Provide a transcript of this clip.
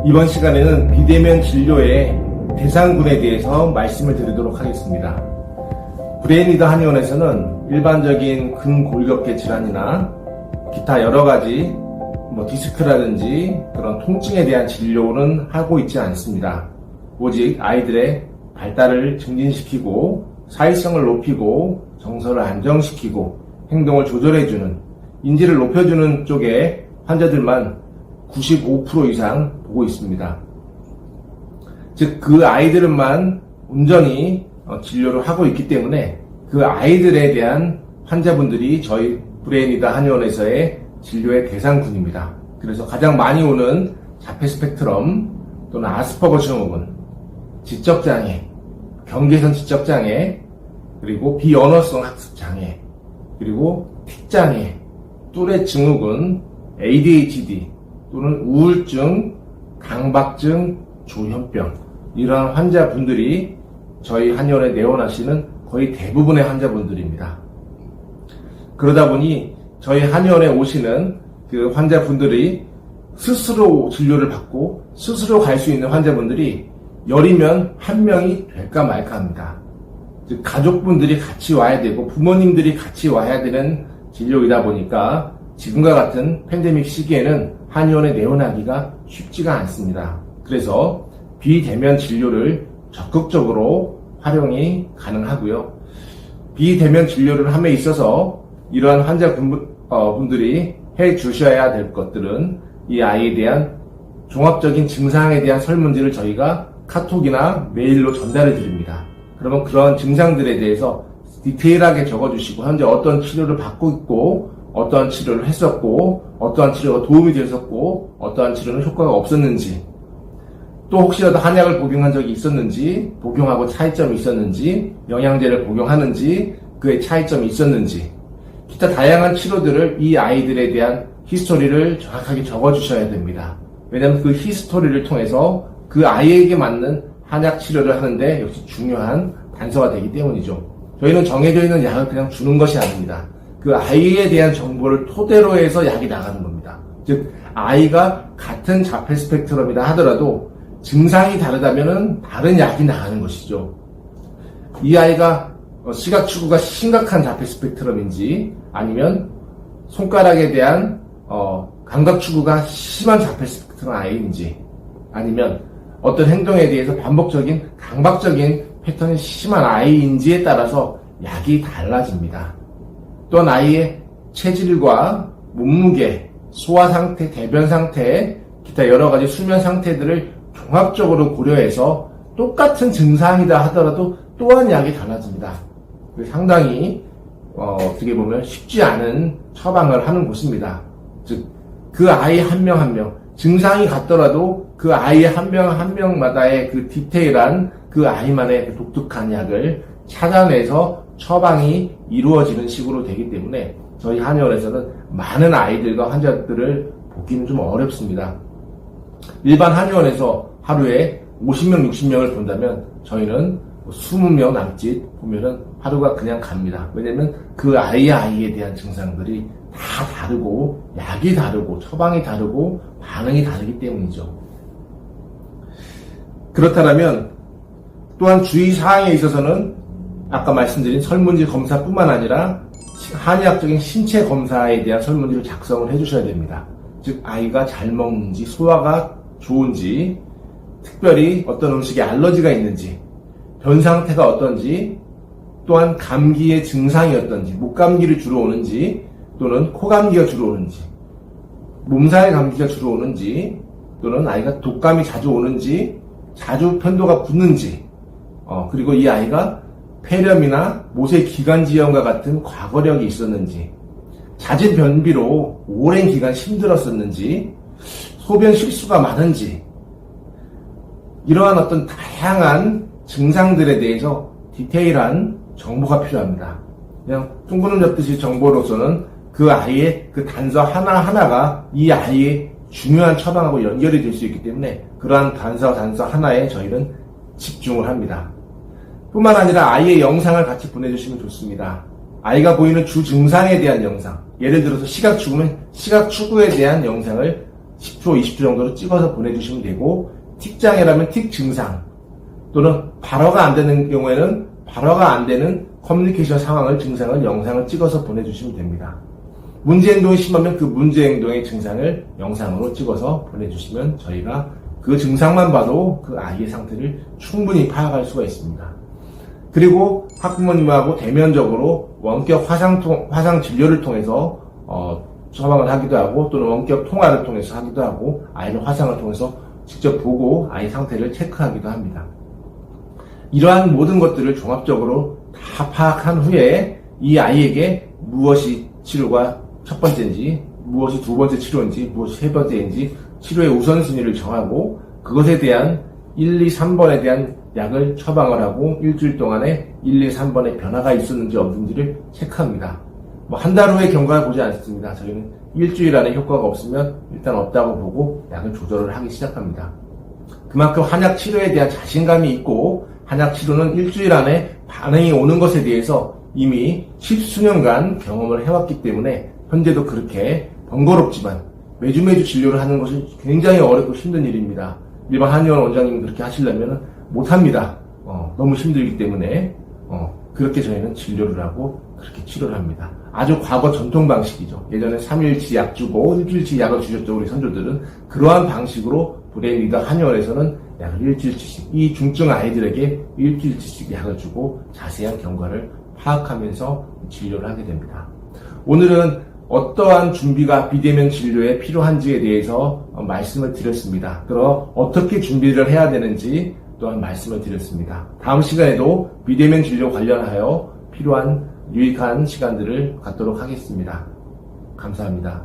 이번 시간에는 비대면 진료의 대상군에 대해서 말씀을 드리도록 하겠습니다. 브레인리더 한의원에서는 일반적인 근골격계 질환이나 기타 여러가지 디스크라든지 그런 통증에 대한 진료는 하고 있지 않습니다. 오직 아이들의 발달을 증진시키고 사회성을 높이고 정서를 안정시키고 행동을 조절해주는 인지를 높여주는 쪽의 환자들만 95% 이상 보고 있습니다. 즉 그 아이들만 온전히 진료를 하고 있기 때문에 그 아이들에 대한 환자분들이 저희 브레인리더 한의원에서의 진료의 대상군입니다. 그래서 가장 많이 오는 자폐 스펙트럼 또는 아스퍼거 증후군, 지적장애, 경계선 지적장애, 그리고 비언어성 학습장애, 그리고 틱장애, 뚜렛 증후군, ADHD 또는 우울증, 강박증, 조현병 이러한 환자분들이 저희 한의원에 내원하시는 거의 대부분의 환자분들입니다. 그러다 보니 저희 한의원에 오시는 그 환자분들이 스스로 진료를 받고 스스로 갈 수 있는 환자분들이 열이면 한 명이 될까 말까 합니다. 즉 가족분들이 같이 와야 되고 부모님들이 같이 와야 되는 진료이다 보니까 지금과 같은 팬데믹 시기에는 한의원에 내원하기가 쉽지가 않습니다. 그래서 비대면 진료를 적극적으로 활용이 가능하고요. 비대면 진료를 함에 있어서 이러한 환자분들이 해 주셔야 될 것들은 이 아이에 대한 종합적인 증상에 대한 설문지를 저희가 카톡이나 메일로 전달해 드립니다. 그러면 그런 증상들에 대해서 디테일하게 적어주시고 현재 어떤 치료를 받고 있고 어떠한 치료를 했었고 어떠한 치료가 도움이 되었었고 어떠한 치료는 효과가 없었는지 또 혹시라도 한약을 복용한 적이 있었는지 복용하고 차이점이 있었는지 영양제를 복용하는지 그의 차이점이 있었는지 기타 다양한 치료들을 이 아이들에 대한 히스토리를 정확하게 적어주셔야 됩니다. 왜냐하면 그 히스토리를 통해서 그 아이에게 맞는 한약 치료를 하는데 역시 중요한 단서가 되기 때문이죠. 저희는 정해져 있는 약을 그냥 주는 것이 아닙니다. 그 아이에 대한 정보를 토대로 해서 약이 나가는 겁니다. 즉 아이가 같은 자폐 스펙트럼이다 하더라도 증상이 다르다면 다른 약이 나가는 것이죠. 이 아이가 시각 추구가 심각한 자폐 스펙트럼인지 아니면 손가락에 대한 감각 추구가 심한 자폐 스펙트럼 아이인지 아니면 어떤 행동에 대해서 반복적인 강박적인 패턴이 심한 아이인지에 따라서 약이 달라집니다. 또한 아이의 체질과 몸무게, 소화 상태, 대변 상태, 기타 여러 가지 수면 상태들을 종합적으로 고려해서 똑같은 증상이다 하더라도 또한 약이 달라집니다. 상당히 어떻게 보면 쉽지 않은 처방을 하는 곳입니다. 즉 그 아이 한 명 한 명 증상이 같더라도 그 아이 한 명 한 명마다의 그 디테일한 그 아이만의 그 독특한 약을 찾아내서 처방이 이루어지는 식으로 되기 때문에 저희 한의원에서는 많은 아이들과 환자들을 보기는 좀 어렵습니다. 일반 한의원에서 하루에 50명, 60명을 본다면 저희는 20명 남짓 보면은 하루가 그냥 갑니다. 왜냐면 그 아이에 대한 증상들이 다 다르고 약이 다르고 처방이 다르고 반응이 다르기 때문이죠. 그렇다면 또한 주의사항에 있어서는 아까 말씀드린 설문지 검사뿐만 아니라 한의학적인 신체 검사에 대한 설문지를 작성을 해주셔야 됩니다. 즉 아이가 잘 먹는지 소화가 좋은지 특별히 어떤 음식에 알러지가 있는지 변 상태가 어떤지 또한 감기의 증상이 어떤지 목감기를 주로 오는지 또는 코감기가 주로 오는지 몸살 감기가 주로 오는지 또는 아이가 독감이 자주 오는지 자주 편도가 붓는지 그리고 이 아이가 폐렴이나 모세기관지염과 같은 과거력이 있었는지 잦은 변비로 오랜 기간 힘들었었는지 소변 실수가 많은지 이러한 어떤 다양한 증상들에 대해서 디테일한 정보가 필요합니다. 그냥 둥그름 잡듯이 정보로서는 그 아이의 그 단서 하나하나가 이 아이의 중요한 처방하고 연결이 될 수 있기 때문에 그러한 단서 하나에 저희는 집중을 합니다. 뿐만 아니라 아이의 영상을 같이 보내주시면 좋습니다. 아이가 보이는 주 증상에 대한 영상, 예를 들어서 시각 추구면 시각 추구에 대한 영상을 10초, 20초 정도로 찍어서 보내주시면 되고, 틱장애라면 틱 증상, 또는 발화가 안 되는 경우에는 발화가 안 되는 커뮤니케이션 상황을, 증상을, 영상을 찍어서 보내주시면 됩니다. 문제행동이 심하면 그 문제행동의 증상을 영상으로 찍어서 보내주시면 저희가 그 증상만 봐도 그 아이의 상태를 충분히 파악할 수가 있습니다. 그리고 학부모님하고 대면적으로 원격 화상 진료를 통해서 처방을 하기도 하고, 또는 원격 통화를 통해서 하기도 하고, 아이를 화상을 통해서 직접 보고 아이 상태를 체크하기도 합니다. 이러한 모든 것들을 종합적으로 다 파악한 후에 이 아이에게 무엇이 치료가 첫 번째인지, 무엇이 두 번째 치료인지, 무엇이 세 번째인지 치료의 우선순위를 정하고, 그것에 대한 1, 2, 3번에 대한 약을 처방을 하고, 일주일 동안에 1, 2, 3번의 변화가 있었는지 없는지를 체크합니다. 한 달 후의 경과를 보지 않습니다. 저희는 일주일 안에 효과가 없으면 일단 없다고 보고 약을 조절을 하기 시작합니다. 그만큼 한약 치료에 대한 자신감이 있고, 한약 치료는 일주일 안에 반응이 오는 것에 대해서 이미 십수년간 경험을 해왔기 때문에 현재도 그렇게 번거롭지만 매주 진료를 하는 것이 굉장히 어렵고 힘든 일입니다. 일반 한의원 원장님이 그렇게 하시려면 못합니다. 너무 힘들기 때문에 그렇게 저희는 진료를 하고 그렇게 치료를 합니다. 아주 과거 전통 방식이죠. 예전에 3일치 약 주고 일주일치 약을 주셨죠. 우리 선조들은. 그러한 방식으로 브레인리더 한의원에서는 약을 일주일치씩, 이 중증 아이들에게 일주일치씩 약을 주고 자세한 경과를 파악하면서 진료를 하게 됩니다. 오늘은 어떠한 준비가 비대면 진료에 필요한지에 대해서 말씀을 드렸습니다. 그럼 어떻게 준비를 해야 되는지 또한 말씀을 드렸습니다. 다음 시간에도 비대면 진료 관련하여 필요한 유익한 시간들을 갖도록 하겠습니다. 감사합니다.